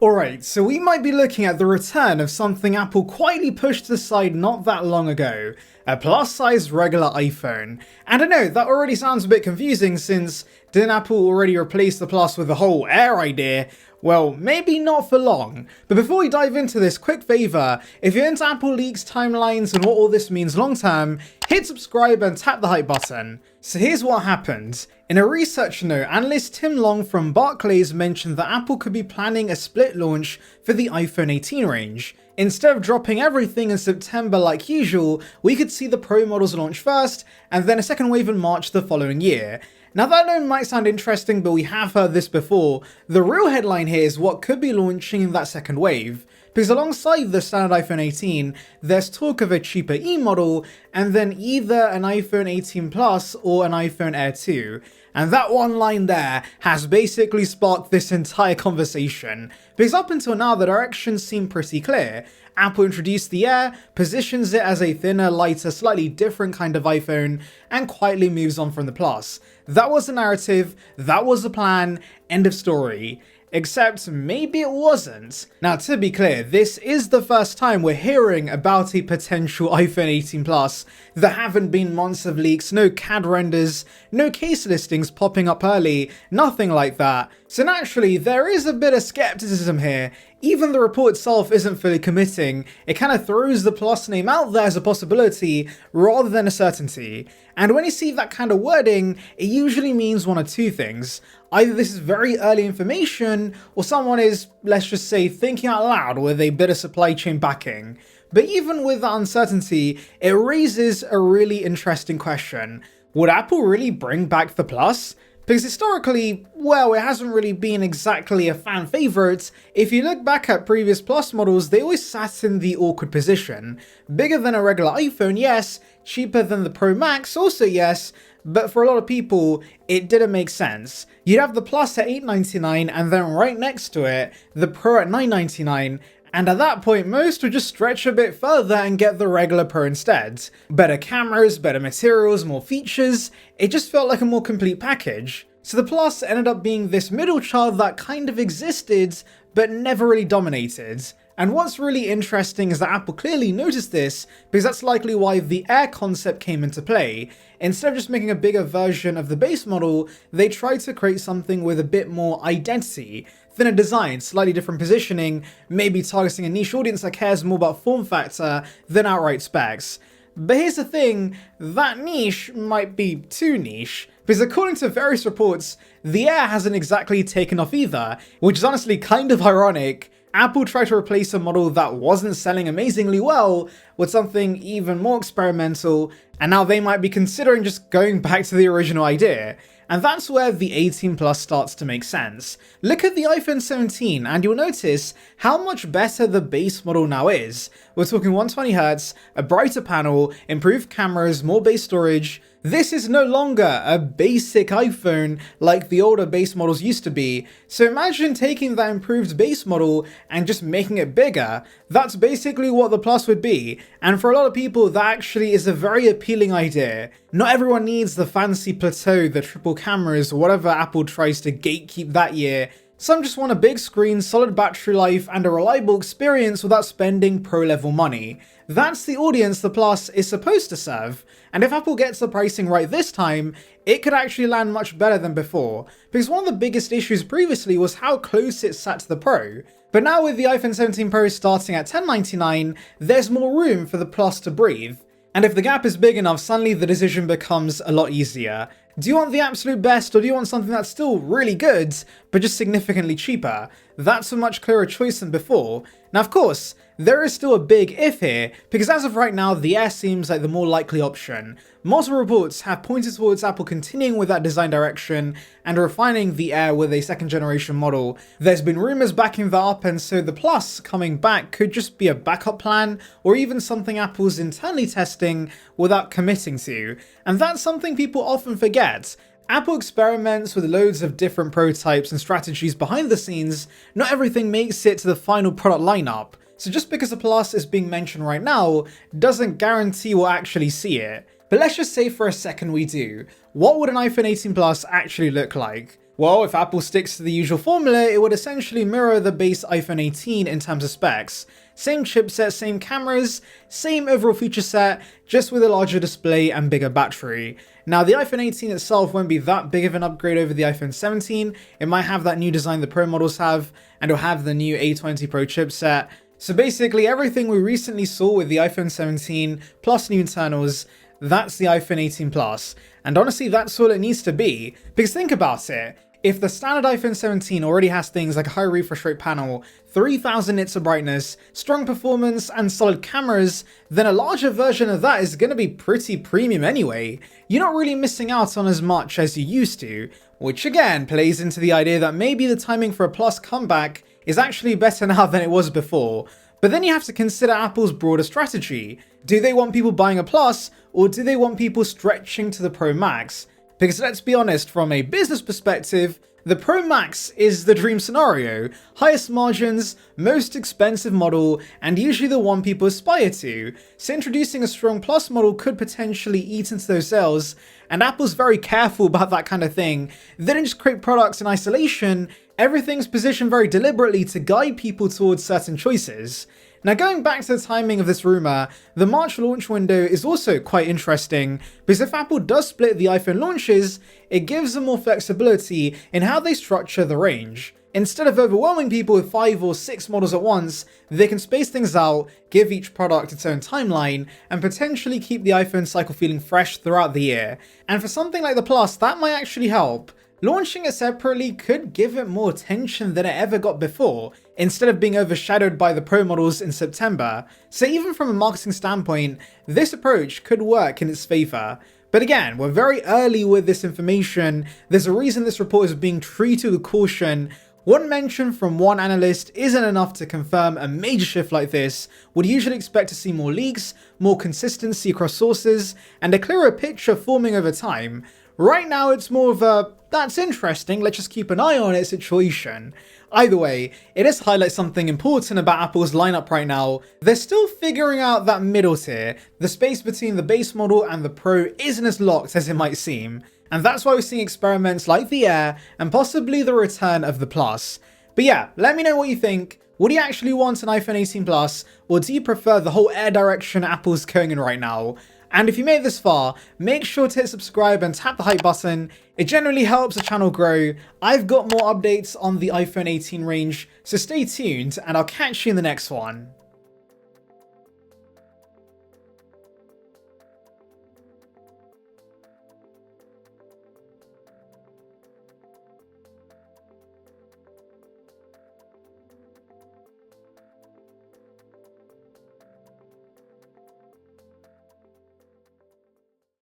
Alright, so we might be looking at the return of something Apple quietly pushed aside not that long ago, a plus-size regular iPhone. And I know, that already sounds a bit confusing since didn't Apple already replace the Plus with the whole Air idea? Well, maybe not for long. But before we dive into this, quick favour, if you're into Apple leaks, timelines, and what all this means long term, hit subscribe and tap the hype button. So here's what happened. In a research note, analyst Tim Long from Barclays mentioned that Apple could be planning a split launch for the iPhone 18 range. Instead of dropping everything in September like usual, we could see the Pro models launch first, and then a second wave in March the following year. Now that alone might sound interesting, but we have heard this before. The real headline here is what could be launching in that second wave. Because alongside the standard iPhone 18, there's talk of a cheaper E model, and then either an iPhone 18 Plus or an iPhone Air 2. And that one line there has basically sparked this entire conversation. Because up until now, the directions seem pretty clear. Apple introduced the Air, positions it as a thinner, lighter, slightly different kind of iPhone, and quietly moves on from the Plus. That was the narrative, that was the plan, end of story. Except maybe it wasn't. Now to be clear, this is the first time we're hearing about a potential iPhone 18 Plus. There haven't been months of leaks, no CAD renders, no case listings popping up early, nothing like that. So naturally, there is a bit of skepticism here. Even the report itself isn't fully committing, it kind of throws the Plus name out there as a possibility rather than a certainty. And when you see that kind of wording, it usually means one of two things. Either this is very early information, or someone is, let's just say, thinking out loud with a bit of supply chain backing. But even with that uncertainty, it raises a really interesting question. Would Apple really bring back the Plus? Because historically, well, it hasn't really been exactly a fan favourite. If you look back at previous Plus models, they always sat in the awkward position. Bigger than a regular iPhone, yes. Cheaper than the Pro Max, also yes. But for a lot of people, it didn't make sense. You'd have the Plus at $899 and then right next to it, the Pro at $999. And at that point, most would just stretch a bit further and get the regular Pro instead. Better cameras, better materials, more features, it just felt like a more complete package. So the Plus ended up being this middle child that kind of existed, but never really dominated. And what's really interesting is that Apple clearly noticed this, because that's likely why the Air concept came into play. Instead of just making a bigger version of the base model, they tried to create something with a bit more identity. Thinner design, slightly different positioning, maybe targeting a niche audience that cares more about form factor than outright specs. But here's the thing, that niche might be too niche, because according to various reports, the Air hasn't exactly taken off either, which is honestly kind of ironic. Apple tried to replace a model that wasn't selling amazingly well with something even more experimental, and now they might be considering just going back to the original idea. And that's where the 18 Plus starts to make sense. Look at the iPhone 17 and you'll notice how much better the base model now is. We're talking 120Hz, a brighter panel, improved cameras, more base storage. This is no longer a basic iPhone like the older base models used to be. So imagine taking that improved base model and just making it bigger. That's basically what the Plus would be. And for a lot of people, that actually is a very appealing idea. Not everyone needs the fancy plateau, the triple cameras, or whatever Apple tries to gatekeep that year. Some just want a big screen, solid battery life, and a reliable experience without spending pro-level money. That's the audience the Plus is supposed to serve, and if Apple gets the pricing right this time, it could actually land much better than before, because one of the biggest issues previously was how close it sat to the Pro. But now with the iPhone 17 Pro starting at $1099, there's more room for the Plus to breathe. And if the gap is big enough, suddenly the decision becomes a lot easier. Do you want the absolute best, or do you want something that's still really good, but just significantly cheaper? That's a much clearer choice than before. Now of course, there is still a big if here, because as of right now, the Air seems like the more likely option. Multiple reports have pointed towards Apple continuing with that design direction and refining the Air with a second generation model. There's been rumours backing that up, and so the Plus coming back could just be a backup plan, or even something Apple's internally testing without committing to. And that's something people often forget. Apple experiments with loads of different prototypes and strategies behind the scenes. Not everything makes it to the final product lineup. So just because the Plus is being mentioned right now doesn't guarantee we'll actually see it. But let's just say for a second we do. What would an iPhone 18 Plus actually look like? Well, if Apple sticks to the usual formula, it would essentially mirror the base iPhone 18 in terms of specs. Same chipset, same cameras, same overall feature set, just with a larger display and bigger battery. Now, the iPhone 18 itself won't be that big of an upgrade over the iPhone 17. It might have that new design the Pro models have, and it'll have the new A20 Pro chipset. So basically, everything we recently saw with the iPhone 17 plus new internals, that's the iPhone 18 Plus. And honestly, that's all it needs to be. Because think about it. If the standard iPhone 17 already has things like a high refresh rate panel, 3000 nits of brightness, strong performance, and solid cameras, then a larger version of that is going to be pretty premium anyway. You're not really missing out on as much as you used to, which again plays into the idea that maybe the timing for a Plus comeback is actually better now than it was before. But then you have to consider Apple's broader strategy. Do they want people buying a Plus, or do they want people stretching to the Pro Max? Because let's be honest, from a business perspective, the Pro Max is the dream scenario. Highest margins, most expensive model, and usually the one people aspire to. So introducing a strong Plus model could potentially eat into those sales, and Apple's very careful about that kind of thing. They don't just create products in isolation, everything's positioned very deliberately to guide people towards certain choices. Now, going back to the timing of this rumor, the March launch window is also quite interesting, because if Apple does split the iPhone launches, it gives them more flexibility in how they structure the range. Instead of overwhelming people with 5 or 6 models at once, they can space things out, give each product its own timeline, and potentially keep the iPhone cycle feeling fresh throughout the year. And for something like the Plus, that might actually help. Launching it separately could give it more attention than it ever got before, instead of being overshadowed by the Pro models in September. So even from a marketing standpoint, this approach could work in its favor. But again, we're very early with this information. There's a reason this report is being treated with caution. One mention from one analyst isn't enough to confirm a major shift like this. We'd usually expect to see more leaks, more consistency across sources, and a clearer picture forming over time. Right now, it's more of a, that's interesting, let's just keep an eye on it situation. Either way, it does highlight something important about Apple's lineup right now. They're still figuring out that middle tier. The space between the base model and the Pro isn't as locked as it might seem. And that's why we're seeing experiments like the Air and possibly the return of the Plus. But yeah, let me know what you think. Would you actually want an iPhone 18 Plus, or do you prefer the whole Air direction Apple's going in right now? And if you made it this far, make sure to hit subscribe and tap the hype button. It generally helps the channel grow. I've got more updates on the iPhone 18 range, so stay tuned and I'll catch you in the next one.